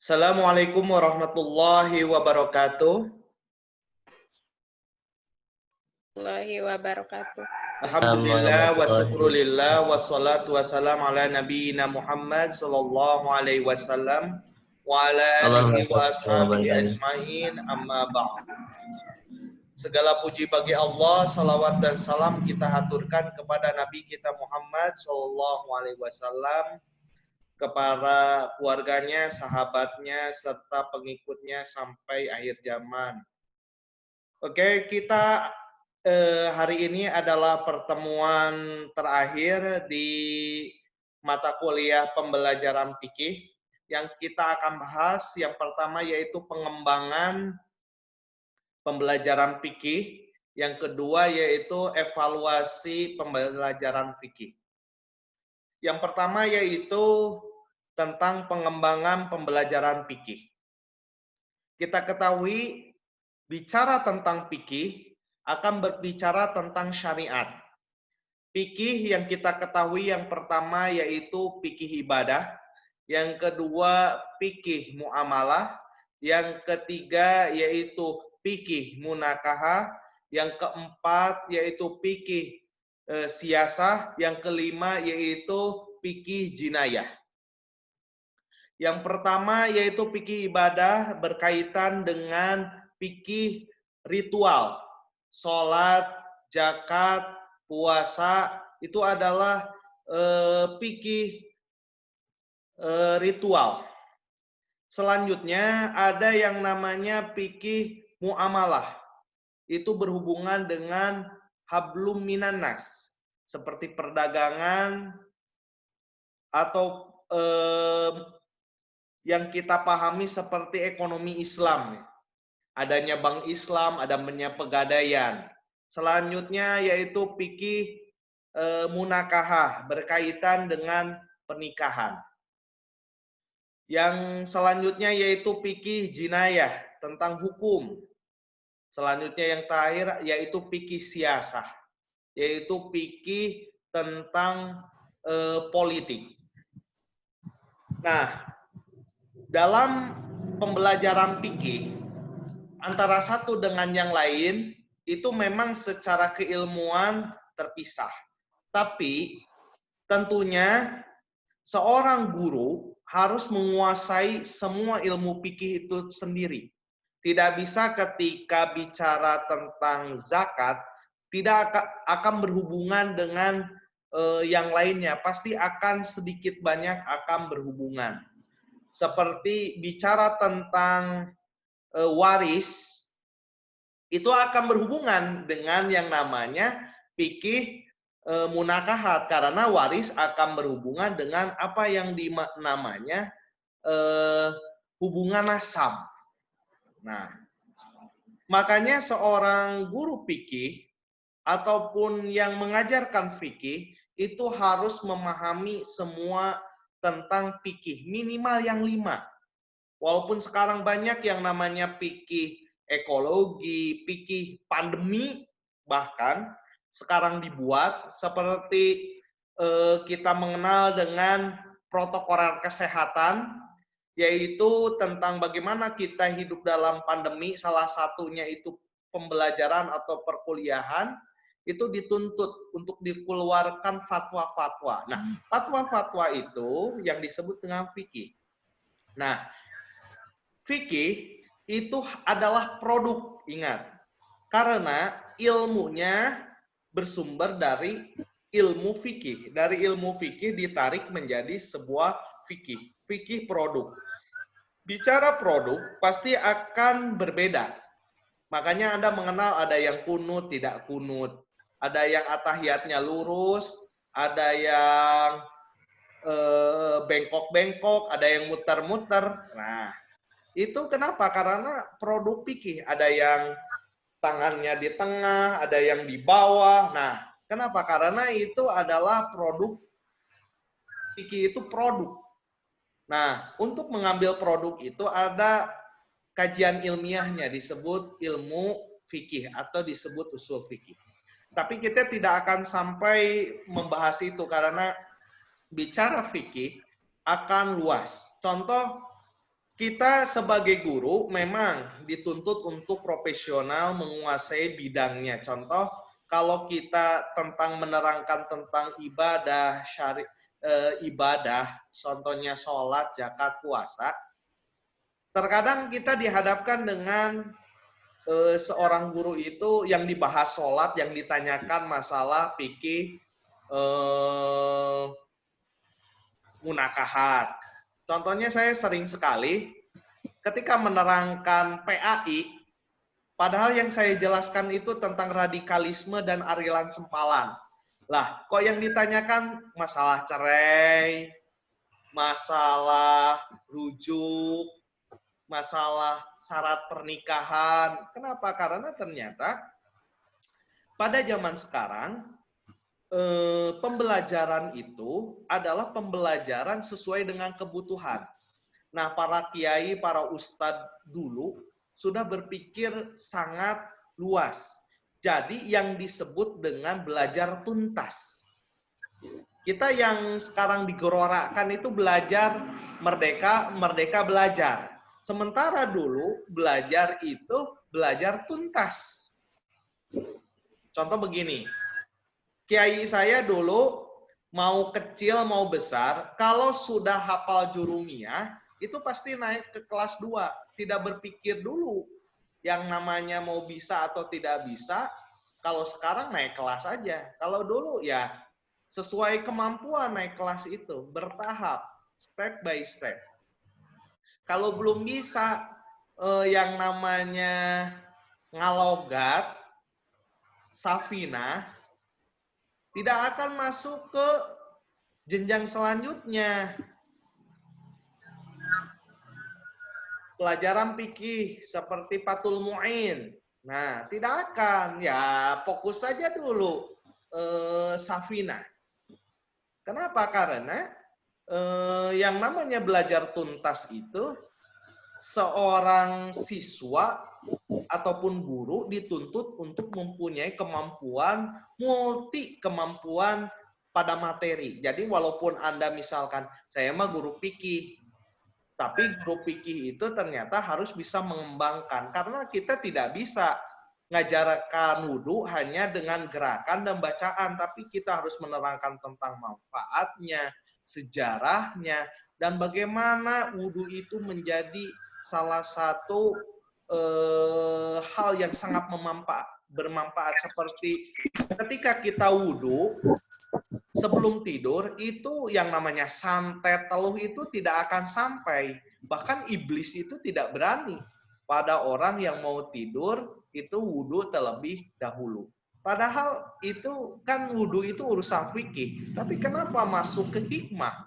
Assalamualaikum warahmatullahi wabarakatuh. Warahmatullahi wabarakatuh. Alhamdulillah wa syukrulillah wassalatu wassalamu ala nabiyyina Muhammad sallallahu alaihi wasallam wa ala alihi wa ashabihi ajmain amma ba'd. Segala puji bagi Allah, salawat dan salam kita haturkan kepada Nabi kita Muhammad sallallahu alaihi wasallam, kepada keluarganya, sahabatnya, serta pengikutnya sampai akhir zaman. Oke, kita hari ini adalah pertemuan terakhir di mata kuliah pembelajaran fikih yang kita akan bahas. Yang pertama yaitu pengembangan pembelajaran fikih, yang kedua yaitu evaluasi pembelajaran fikih. Yang pertama yaitu tentang pengembangan pembelajaran fikih. Kita ketahui bicara tentang fikih akan berbicara tentang syariat. Fikih yang kita ketahui yang pertama yaitu fikih ibadah, yang kedua fikih muamalah, yang ketiga yaitu fikih munakahah, yang keempat yaitu fikih siasah, yang kelima yaitu fikih jinayah. Yang pertama yaitu fikih ibadah berkaitan dengan fikih ritual. Sholat, zakat, puasa itu adalah fikih ritual. Selanjutnya ada yang namanya fikih muamalah. Itu berhubungan dengan hablum minan nas, seperti perdagangan atau yang kita pahami seperti ekonomi Islam. Adanya bank Islam, adanya pegadaian. Selanjutnya yaitu fikih munakahah berkaitan dengan pernikahan. Yang selanjutnya yaitu fikih jinayah tentang hukum. Selanjutnya yang terakhir yaitu fikih siasah, yaitu fikih tentang politik. Nah, dalam pembelajaran fikih antara satu dengan yang lain itu memang secara keilmuan terpisah. Tapi tentunya seorang guru harus menguasai semua ilmu fikih itu sendiri. Tidak bisa ketika bicara tentang zakat tidak akan berhubungan dengan yang lainnya. Pasti akan sedikit banyak akan berhubungan. Seperti bicara tentang waris, itu akan berhubungan dengan yang namanya fikih munakahat, karena waris akan berhubungan dengan apa yang namanya hubungan nasab. Nah, makanya seorang guru fikih ataupun yang mengajarkan fikih itu harus memahami semua tentang fikih, minimal yang 5. Walaupun sekarang banyak yang namanya fikih ekologi, fikih pandemi, bahkan sekarang dibuat seperti kita mengenal dengan protokol kesehatan, yaitu tentang bagaimana kita hidup dalam pandemi. Salah satunya itu pembelajaran atau perkuliahan itu dituntut untuk dikeluarkan fatwa-fatwa. Nah, fatwa-fatwa itu yang disebut dengan fikih. Nah, fikih itu adalah produk, ingat. Karena ilmunya bersumber dari ilmu fikih. Dari ilmu fikih ditarik menjadi sebuah fikih. Fikih produk. Bicara produk pasti akan berbeda. Makanya Anda mengenal ada yang kunut, tidak kunut. Ada yang atahiyatnya lurus, ada yang bengkok-bengkok, ada yang muter-muter. Nah, itu kenapa? Karena produk fikih, ada yang tangannya di tengah, ada yang di bawah. Nah, kenapa? Karena itu adalah produk fikih, itu produk. Nah, untuk mengambil produk itu ada kajian ilmiahnya, disebut ilmu fikih atau disebut usul fikih. Tapi kita tidak akan sampai membahas itu karena bicara fikih akan luas. Contoh, kita sebagai guru memang dituntut untuk profesional menguasai bidangnya. Contoh, kalau kita tentang menerangkan tentang ibadah, ibadah, contohnya sholat, zakat, puasa, terkadang kita dihadapkan dengan seorang guru itu yang dibahas sholat, yang ditanyakan masalah fikih, munakahat. Contohnya saya sering sekali ketika menerangkan PAI, padahal yang saya jelaskan itu tentang radikalisme dan arilan sempalan. Lah, kok yang ditanyakan masalah cerai, masalah rujuk, masalah syarat pernikahan. Kenapa? Karena ternyata pada zaman sekarang pembelajaran itu adalah pembelajaran sesuai dengan kebutuhan. Nah, para kiai, para ustadz dulu sudah berpikir sangat luas. Jadi yang disebut dengan belajar tuntas. Kita yang sekarang digerorakan itu belajar merdeka, merdeka belajar. Sementara dulu belajar itu belajar tuntas. Contoh begini, kiai saya dulu mau kecil mau besar, kalau sudah hafal jurumiyah, itu pasti naik ke kelas 2. Tidak berpikir dulu yang namanya mau bisa atau tidak bisa, kalau sekarang naik kelas aja. Kalau dulu ya sesuai kemampuan naik kelas itu, bertahap, step by step. Kalau belum bisa yang namanya ngalogat, safina, tidak akan masuk ke jenjang selanjutnya. Pelajaran fikih seperti Fathul Mu'in. Nah, tidak akan. Ya, fokus saja dulu safina. Kenapa? Karena yang namanya belajar tuntas itu seorang siswa ataupun guru dituntut untuk mempunyai kemampuan, multi kemampuan pada materi. Jadi walaupun Anda misalkan, saya mah guru fikih, tapi guru fikih itu ternyata harus bisa mengembangkan. Karena kita tidak bisa ngajarkan wudhu hanya dengan gerakan dan bacaan, tapi kita harus menerangkan tentang manfaatnya, sejarahnya, dan bagaimana wudhu itu menjadi salah satu hal yang sangat bermanfaat, seperti ketika kita wudhu sebelum tidur itu yang namanya santet teluh itu tidak akan sampai, bahkan iblis itu tidak berani pada orang yang mau tidur itu wudhu terlebih dahulu. Padahal itu kan wudhu itu urusan fikih, tapi kenapa masuk ke hikmah?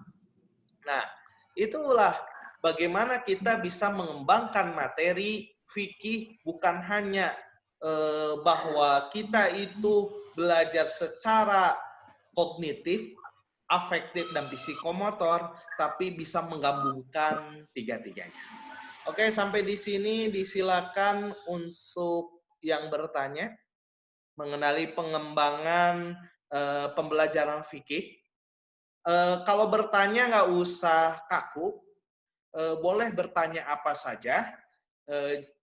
Nah, itulah bagaimana kita bisa mengembangkan materi fikih, bukan hanya bahwa kita itu belajar secara kognitif, afektif, dan psikomotor, tapi bisa menggabungkan tiga-tiganya. Oke, sampai di sini disilakan untuk yang bertanya mengenai pengembangan pembelajaran fikih. Kalau bertanya nggak usah kaku, boleh bertanya apa saja.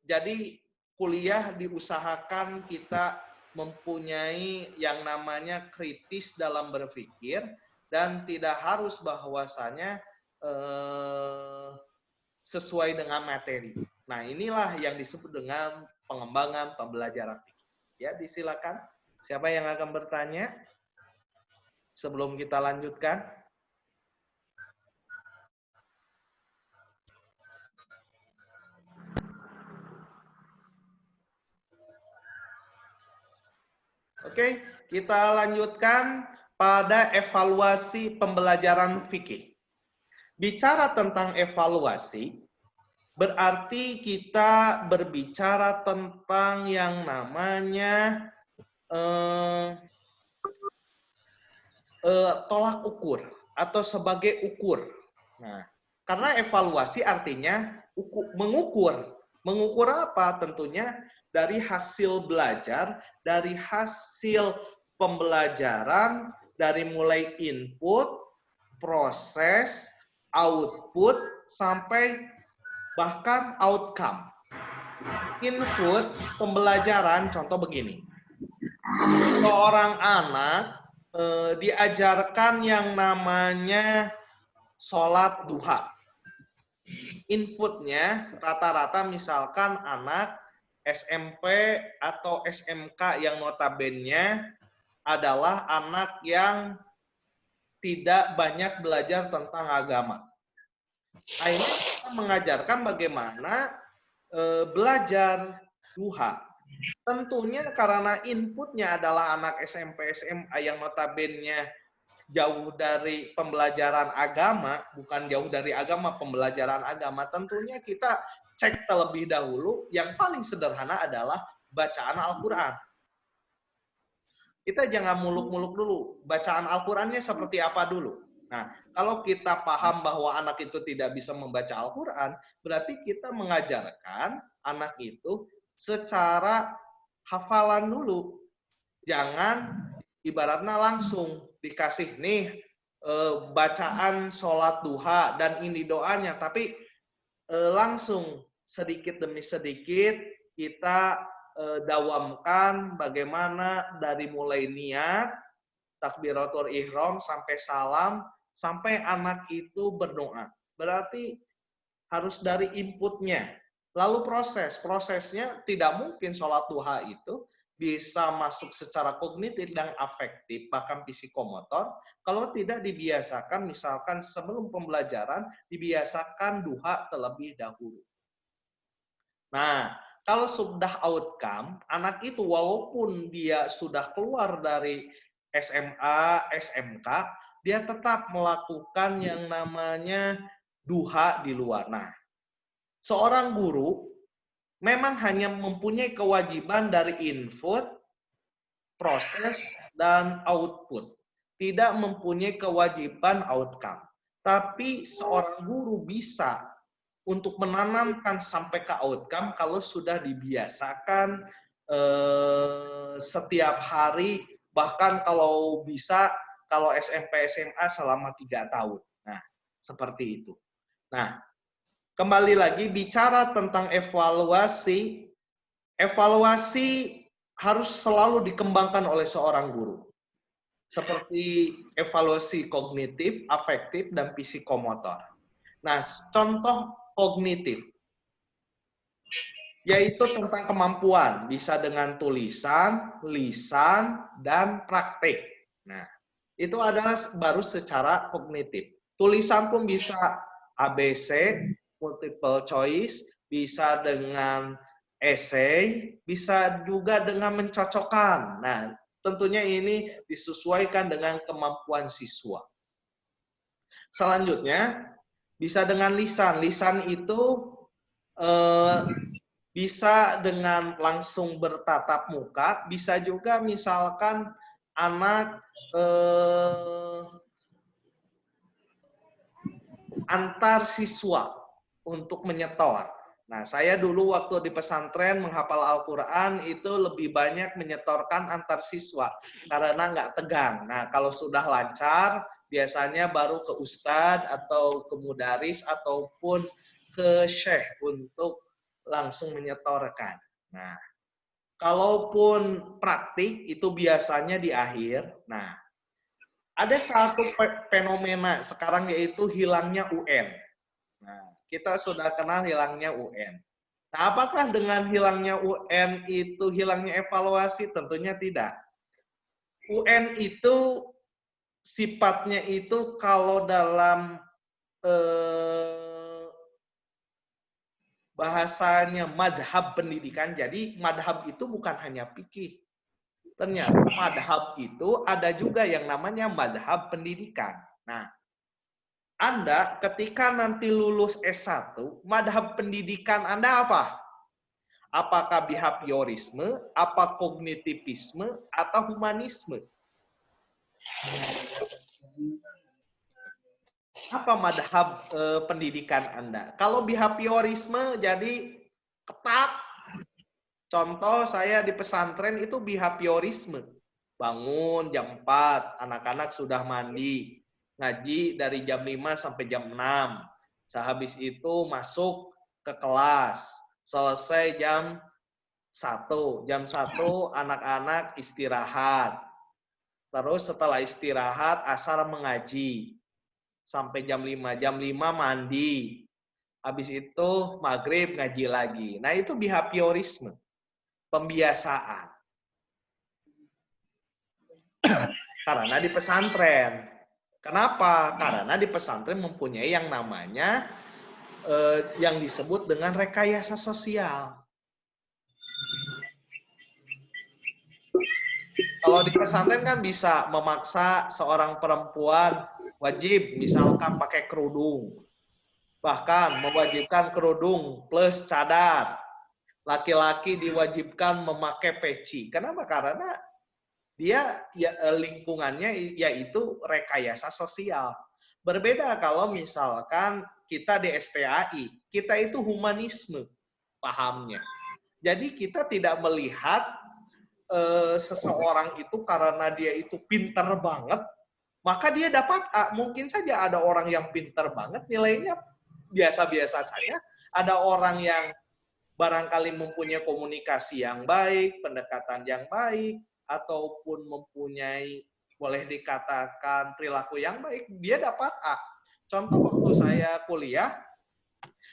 Jadi kuliah diusahakan kita mempunyai yang namanya kritis dalam berpikir dan tidak harus bahwasanya sesuai dengan materi. Nah, inilah yang disebut dengan pengembangan pembelajaran fikih. Ya, disilakan. Siapa yang akan bertanya sebelum kita lanjutkan? Oke, kita lanjutkan pada evaluasi pembelajaran fikih. Bicara tentang evaluasi, berarti kita berbicara tentang yang namanya tolak ukur atau sebagai ukur. Nah, karena evaluasi artinya mengukur. Mengukur apa? Tentunya dari hasil belajar, dari hasil pembelajaran, dari mulai input, proses, output, sampai bahkan outcome. Input pembelajaran, contoh begini. Seorang anak diajarkan yang namanya sholat duha. Inputnya rata-rata misalkan anak SMP atau SMK yang notabene adalah anak yang tidak banyak belajar tentang agama. Akhirnya kita mengajarkan bagaimana belajar duha. Tentunya karena inputnya adalah anak SMP, SMA yang notabene jauh dari pembelajaran agama, bukan jauh dari agama, pembelajaran agama, tentunya kita cek terlebih dahulu, yang paling sederhana adalah bacaan Al-Quran. Kita jangan muluk-muluk dulu, bacaan Al-Qurannya seperti apa dulu. Nah, kalau kita paham bahwa anak itu tidak bisa membaca Al-Quran, berarti kita mengajarkan anak itu secara hafalan dulu. Jangan ibaratnya langsung dikasih nih bacaan sholat duha dan ini doanya, tapi langsung sedikit demi sedikit kita dawamkan bagaimana dari mulai niat, takbiratul ihram sampai salam, sampai anak itu berdoa. Berarti harus dari inputnya. Lalu prosesnya tidak mungkin sholat duha itu bisa masuk secara kognitif dan afektif, bahkan psikomotor, kalau tidak dibiasakan, misalkan sebelum pembelajaran, dibiasakan duha terlebih dahulu. Nah, kalau sudah outcome, anak itu walaupun dia sudah keluar dari SMA, SMK, dia tetap melakukan yang namanya duha di luar. Nah, seorang guru memang hanya mempunyai kewajiban dari input, proses, dan output. Tidak mempunyai kewajiban outcome. Tapi seorang guru bisa untuk menanamkan sampai ke outcome kalau sudah dibiasakan setiap hari, bahkan kalau bisa, kalau SMP, SMA selama 3 tahun. Nah, seperti itu. Nah, kembali lagi bicara tentang evaluasi, evaluasi harus selalu dikembangkan oleh seorang guru. Seperti evaluasi kognitif, afektif, dan psikomotor. Nah, contoh kognitif, yaitu tentang kemampuan, bisa dengan tulisan, lisan, dan praktik. Nah, itu adalah baru secara kognitif. Tulisan pun bisa ABC, multiple choice, bisa dengan essay, bisa juga dengan mencocokkan. Nah, tentunya ini disesuaikan dengan kemampuan siswa. Selanjutnya, bisa dengan lisan. Lisan itu bisa dengan langsung bertatap muka, bisa juga misalkan anak antar siswa untuk menyetor. Nah, saya dulu waktu di pesantren menghafal Al-Quran itu lebih banyak menyetorkan antar siswa karena nggak tegang. Nah, kalau sudah lancar, biasanya baru ke ustadz atau ke mudaris ataupun ke syekh untuk langsung menyetorkan. Nah, kalaupun praktik itu biasanya di akhir. Nah, ada satu fenomena sekarang yaitu hilangnya UN. Nah, kita sudah kenal hilangnya UN. Nah, apakah dengan hilangnya UN itu hilangnya evaluasi? Tentunya tidak. UN itu sifatnya itu kalau dalam bahasanya madhab pendidikan, jadi madhab itu bukan hanya fikih. Ternyata madhab itu ada juga yang namanya madhab pendidikan. Nah, Anda ketika nanti lulus S1, madhab pendidikan Anda apa? Apakah behaviorisme, apa kognitivisme, atau humanisme? Apa madhab pendidikan Anda? Kalau behaviorisme jadi ketat. Contoh saya di pesantren itu behaviorisme. Bangun jam 4, anak-anak sudah mandi. Ngaji dari jam 5 sampai jam 6. Sehabis itu masuk ke kelas, selesai jam 1. Jam 1 anak-anak istirahat. Terus setelah istirahat, asar mengaji. Sampai jam 5. Jam 5 mandi. Habis itu maghrib ngaji lagi. Nah itu behaviorisme. Pembiasaan. Karena di pesantren. Kenapa? Karena di pesantren mempunyai yang namanya yang disebut dengan rekayasa sosial. Kalau di pesantren kan bisa memaksa seorang perempuan wajib misalkan pakai kerudung. Bahkan mewajibkan kerudung plus cadar. Laki-laki diwajibkan memakai peci. Kenapa? Karena dia lingkungannya yaitu rekayasa sosial. Berbeda kalau misalkan kita di STAI, kita itu humanisme pahamnya. Jadi kita tidak melihat seseorang itu karena dia itu pinter banget, maka dia dapat A. Mungkin saja ada orang yang pinter banget, nilainya biasa-biasa saja. Ada orang yang barangkali mempunyai komunikasi yang baik, pendekatan yang baik, ataupun mempunyai boleh dikatakan perilaku yang baik, dia dapat A. Contoh waktu saya kuliah,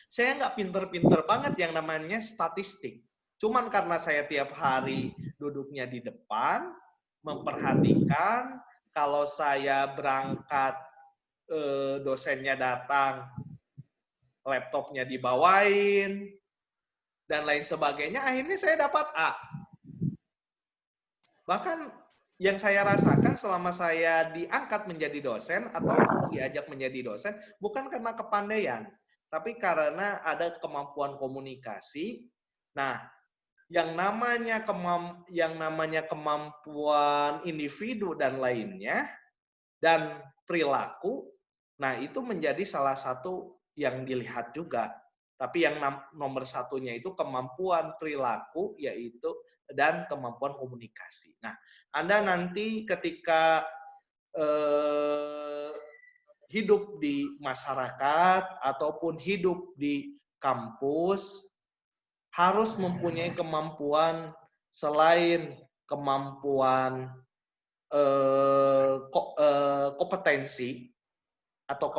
saya nggak pinter-pinter banget yang namanya statistik. Cuman karena saya tiap hari duduknya di depan, memperhatikan, kalau saya berangkat, dosennya datang, laptopnya dibawain, dan lain sebagainya, akhirnya saya dapat A. Bahkan yang saya rasakan selama saya diangkat menjadi dosen atau diajak menjadi dosen, bukan karena kepandaian, tapi karena ada kemampuan komunikasi. Nah, yang namanya kemampuan individu dan lainnya, dan perilaku, nah itu menjadi salah satu yang dilihat juga. Tapi yang nomor satunya itu kemampuan perilaku, yaitu dan kemampuan komunikasi. Nah, Anda nanti ketika hidup di masyarakat ataupun hidup di kampus, harus mempunyai kemampuan selain kemampuan kompetensi, atau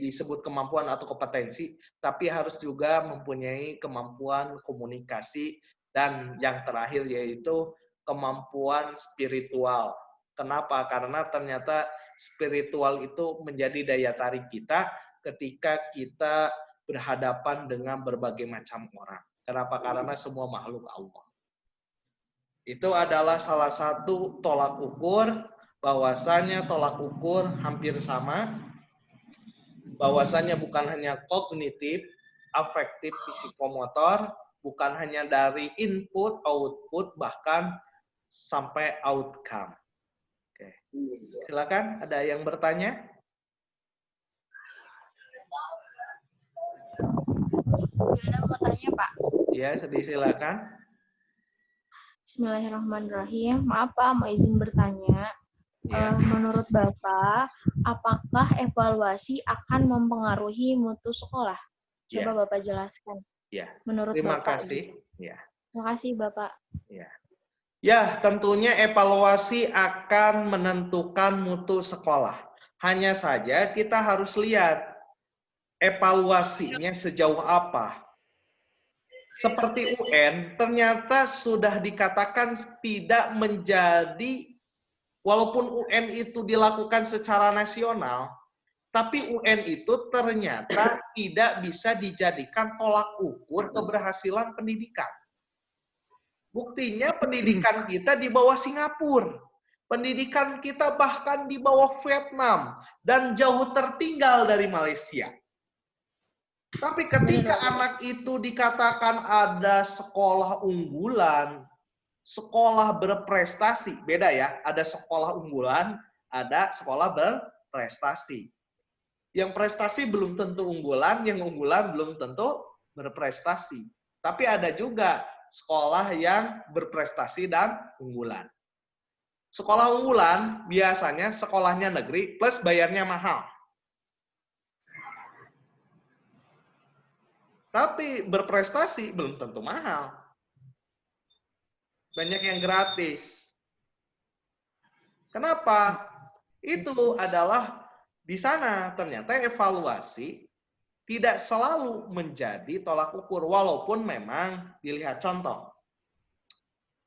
disebut kemampuan atau kompetensi, tapi harus juga mempunyai kemampuan komunikasi, dan yang terakhir yaitu kemampuan spiritual. Kenapa? Karena ternyata spiritual itu menjadi daya tarik kita ketika kita berhadapan dengan berbagai macam orang. Kenapa? Karena semua makhluk Allah. Itu adalah salah satu tolak ukur, bahwasanya tolak ukur hampir sama, bahwasanya bukan hanya kognitif, afektif, psikomotor, bukan hanya dari input, output, bahkan sampai outcome. Oke. Silakan, ada yang bertanya? Ada mau tanya, Pak. Ya, silakan. Bismillahirrahmanirrahim. Maaf, Pak, mau izin bertanya. Ya. Menurut Bapak, apakah evaluasi akan mempengaruhi mutu sekolah? Coba Ya. Bapak jelaskan. Ya. Menurut Terima Bapak. kasih. Gitu. Ya. Terima kasih, Bapak. Ya. Ya, tentunya evaluasi akan menentukan mutu sekolah. Hanya saja kita harus lihat evaluasinya sejauh apa. Seperti UN, ternyata sudah dikatakan tidak menjadi, walaupun UN itu dilakukan secara nasional, tapi UN itu ternyata tidak bisa dijadikan tolak ukur keberhasilan pendidikan. Buktinya pendidikan kita di bawah Singapura. Pendidikan kita bahkan di bawah Vietnam. Dan jauh tertinggal dari Malaysia. Tapi ketika anak itu dikatakan ada sekolah unggulan, sekolah berprestasi, beda ya, ada sekolah unggulan, ada sekolah berprestasi. Yang prestasi belum tentu unggulan, yang unggulan belum tentu berprestasi. Tapi ada juga sekolah yang berprestasi dan unggulan. Sekolah unggulan biasanya sekolahnya negeri plus bayarnya mahal. Tapi berprestasi belum tentu mahal. Banyak yang gratis. Kenapa? Itu adalah di sana ternyata evaluasi tidak selalu menjadi tolak ukur, walaupun memang dilihat contoh.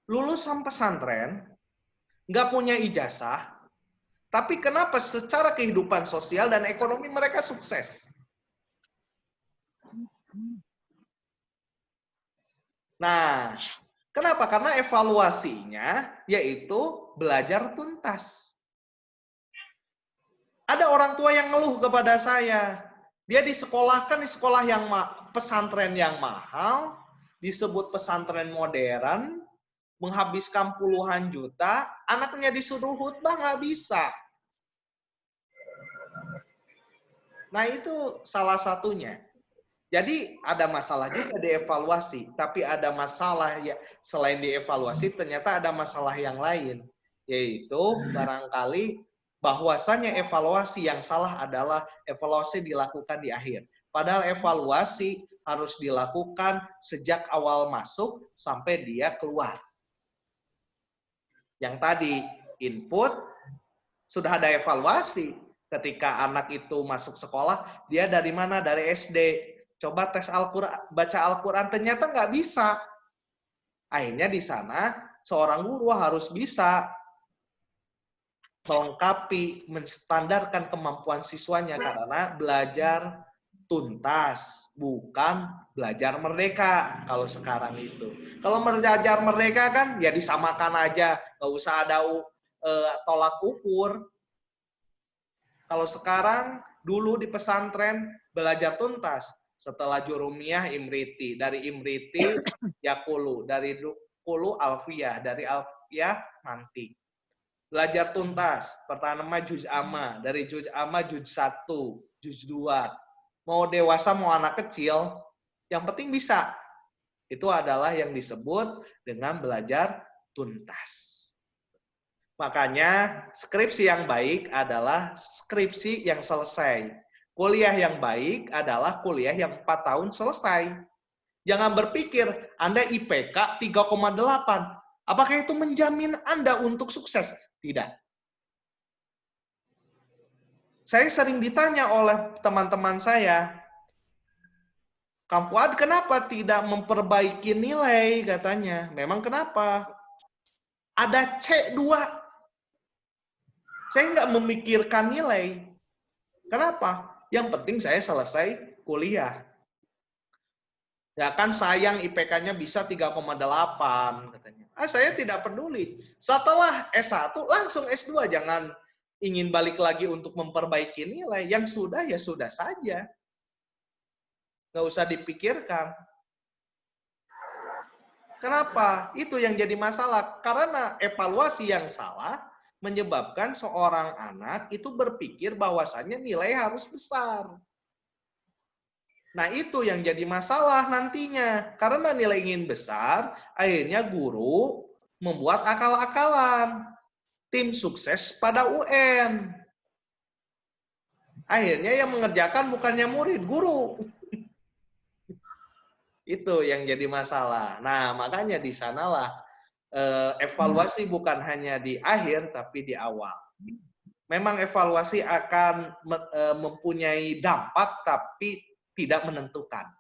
Lulusan pesantren, nggak punya ijazah, tapi kenapa secara kehidupan sosial dan ekonomi mereka sukses? Nah, kenapa? Karena evaluasinya yaitu belajar tuntas. Ada orang tua yang ngeluh kepada saya. Dia disekolahkan di sekolah yang pesantren yang mahal, disebut pesantren modern, menghabiskan puluhan juta, anaknya disuruh khutbah nggak bisa. Nah itu salah satunya. Jadi ada masalah juga dievaluasi, tapi ada masalah ya selain dievaluasi ternyata ada masalah yang lain, yaitu barangkali bahwasannya evaluasi yang salah adalah evaluasi dilakukan di akhir. Padahal evaluasi harus dilakukan sejak awal masuk sampai dia keluar. Yang tadi input sudah ada evaluasi. Ketika anak itu masuk sekolah, dia dari mana? Dari SD. Coba tes Al-Quran, baca Al-Quran, ternyata nggak bisa. Akhirnya di sana seorang guru harus bisa melengkapi, menstandarkan kemampuan siswanya karena belajar tuntas, bukan belajar merdeka kalau sekarang itu. Kalau belajar merdeka kan ya disamakan aja, nggak usah ada tolak ukur. Kalau sekarang, dulu di pesantren belajar tuntas. Setelah jurumiyah Imriti. Dari Imriti, Yakulu. Dari Kulu, Alfiyah. Dari Alfiyah, Mantik. Belajar tuntas. Pertama, Juz Amma. Dari Juz Amma, Juz 1. Juz 2. Mau dewasa, mau anak kecil, yang penting bisa. Itu adalah yang disebut dengan belajar tuntas. Makanya skripsi yang baik adalah skripsi yang selesai. Kuliah yang baik adalah kuliah yang 4 tahun selesai. Jangan berpikir Anda IPK 3,8. Apakah itu menjamin Anda untuk sukses? Tidak. Saya sering ditanya oleh teman-teman saya, Kang Fuad kenapa tidak memperbaiki nilai katanya? Memang kenapa? Ada C2. Saya nggak memikirkan nilai. Kenapa? Yang penting saya selesai kuliah. Ya kan sayang IPK-nya bisa 3,8 katanya. Saya tidak peduli. Setelah S1 langsung S2. Jangan ingin balik lagi untuk memperbaiki nilai. Yang sudah ya sudah saja. Nggak usah dipikirkan. Kenapa? Itu yang jadi masalah. Karena evaluasi yang salah menyebabkan seorang anak itu berpikir bahwasannya nilai harus besar. Nah, itu yang jadi masalah nantinya. Karena nilai ingin besar, akhirnya guru membuat akal-akalan. Tim sukses pada UN. Akhirnya yang mengerjakan bukannya murid, guru. Itu yang jadi masalah. Nah, makanya di sanalah evaluasi bukan hanya di akhir, tapi di awal. Memang evaluasi akan mempunyai dampak, tapi tidak menentukan.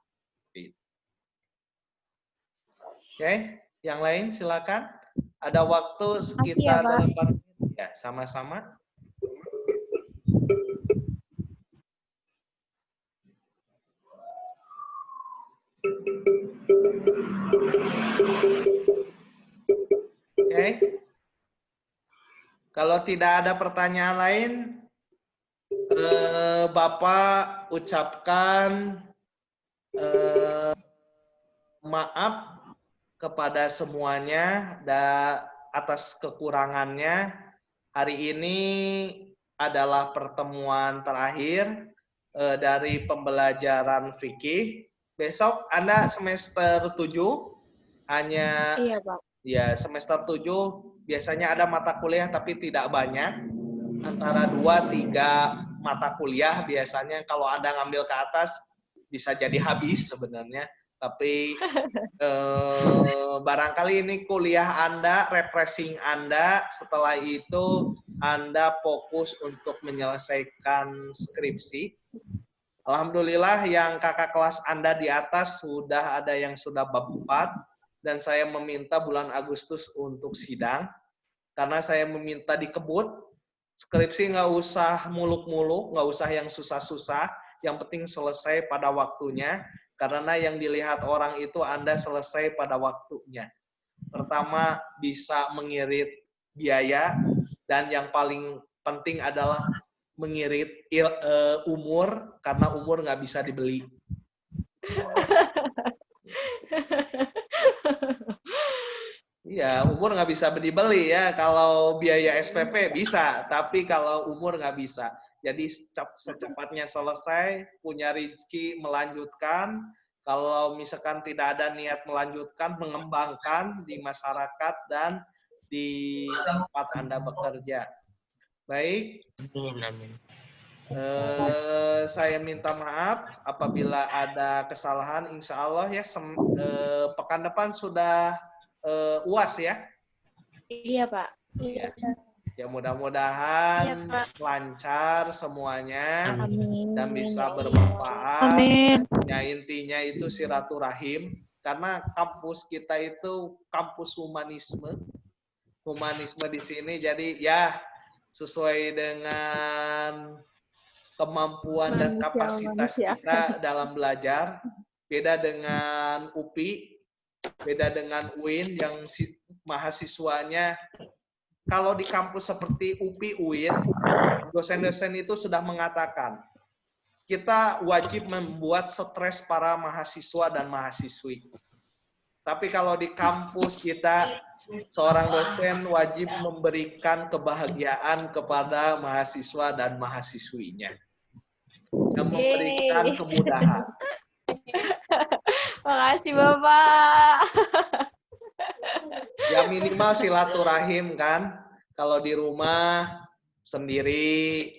Oke, yang lain silakan. Ada waktu sekitar 8 menit. Ya, sama-sama. Oke. Kalau tidak ada pertanyaan lain, Bapak ucapkan maaf kepada semuanya atas kekurangannya. Hari ini adalah pertemuan terakhir dari pembelajaran fikih. Besok Anda semester 7 hanya Iya, Pak. ya semester 7 biasanya ada mata kuliah tapi tidak banyak. Antara 2-3 mata kuliah biasanya kalau Anda ngambil ke atas bisa jadi habis sebenarnya. Tapi barangkali ini kuliah Anda, refreshing Anda, setelah itu Anda fokus untuk menyelesaikan skripsi. Alhamdulillah yang kakak kelas Anda di atas sudah ada yang sudah bab 4, dan saya meminta bulan Agustus untuk sidang, karena saya meminta dikebut, skripsi nggak usah muluk-muluk, nggak usah yang susah-susah, yang penting selesai pada waktunya. Karena yang dilihat orang itu Anda selesai pada waktunya. Pertama, bisa mengirit biaya, dan yang paling penting adalah mengirit umur, karena umur nggak bisa dibeli. Iya, umur nggak bisa dibeli ya. Kalau biaya SPP bisa, tapi kalau umur nggak bisa. Jadi secepatnya selesai, punya rezeki melanjutkan. Kalau misalkan tidak ada niat melanjutkan, mengembangkan di masyarakat dan di tempat Anda bekerja. Baik. Amin. Saya minta maaf apabila ada kesalahan. Insya Allah ya, pekan depan sudah UAS ya. Iya, Pak. Iya. Ya mudah-mudahan Iya, Pak. lancar semuanya Amin. dan bisa bermanfaat. Amin. Ya intinya itu silaturahim, karena kampus kita itu kampus humanisme. Humanisme di sini, jadi ya sesuai dengan kemampuan dan kapasitas kita dalam belajar. Beda dengan UPI, beda dengan UIN yang mahasiswanya. Kalau di kampus seperti UPI, UIN, dosen-dosen itu sudah mengatakan, kita wajib membuat stres para mahasiswa dan mahasiswi. Tapi kalau di kampus kita, seorang dosen wajib memberikan kebahagiaan kepada mahasiswa dan mahasiswinya. Dan memberikan kemudahan. Makasih, Bapak. Ya minimal silaturahim kan. Kalau di rumah sendiri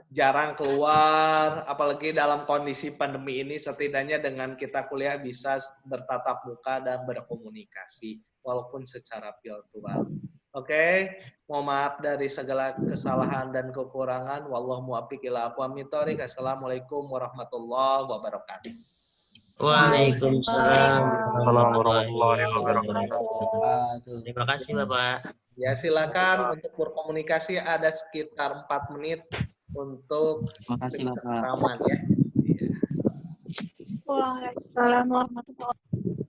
jarang keluar, apalagi dalam kondisi pandemi ini, setidaknya dengan kita kuliah bisa bertatap muka dan berkomunikasi walaupun secara virtual. Oke, mohon maaf dari segala kesalahan dan kekurangan. Wallahu muwaffiq ila aqwamit thoriq. Assalamualaikum warahmatullahi wabarakatuh. Waalaikumsalam warahmatullahi wabarakatuh. Terima kasih Bapak. Ya silakan untuk berkomunikasi, ada sekitar 4 menit untuk Terima kasih Bapak. rekaman ya. Waalaikumsalam warahmatullahi wabarakatuh.